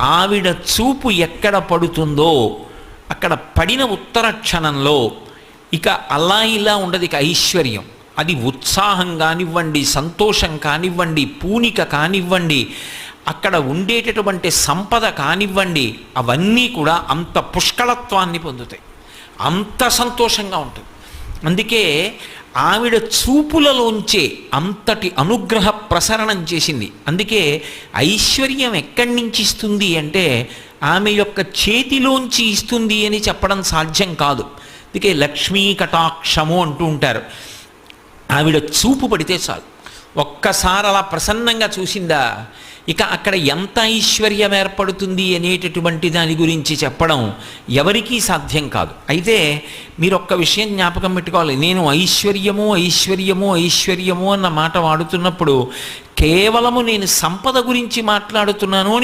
ఆవిడ చూపు ఎక్కడ పడుతుందో అక్కడ పడిన ఉత్తర క్షణంలో ఇక అలా ఇలా ఉండదు, ఇక ఐశ్వర్యం. అది ఉత్సాహం కానివ్వండి, సంతోషం కానివ్వండి, పూనిక కానివ్వండి, అక్కడ ఉండేటటువంటి సంపద కానివ్వండి, అవన్నీ కూడా అంత పుష్కళత్వాన్ని పొందుతాయి, అంత సంతోషంగా ఉంటుంది. అందుకే ఆవిడ చూపులలోంచే అంతటి అనుగ్రహ ప్రసరణం చేసింది. అందుకే ఐశ్వర్యం ఎక్కడి నుంచి ఇస్తుంది అంటే ఆమె యొక్క చేతిలోంచి ఇస్తుంది అని చెప్పడం సాధ్యం కాదు. అందుకే లక్ష్మీ కటాక్షము అంటూ ఉంటారు. ఆవిడ చూపు పడితే చాలు, ఒక్కసారి అలా ప్రసన్నంగా చూసిందా, ఇక అక్కడ ఎంత ఐశ్వర్యం ఏర్పడుతుంది అనేటటువంటి దాని గురించి చెప్పడం ఎవరికీ సాధ్యం కాదు. అయితే మీరు ఒక్క విషయం జ్ఞాపకం పెట్టుకోవాలి, నేను ఐశ్వర్యము ఐశ్వర్యము ఐశ్వర్యము అన్న మాట వాడుతున్నప్పుడు కేవలము నేను సంపద గురించి మాట్లాడుతున్నాను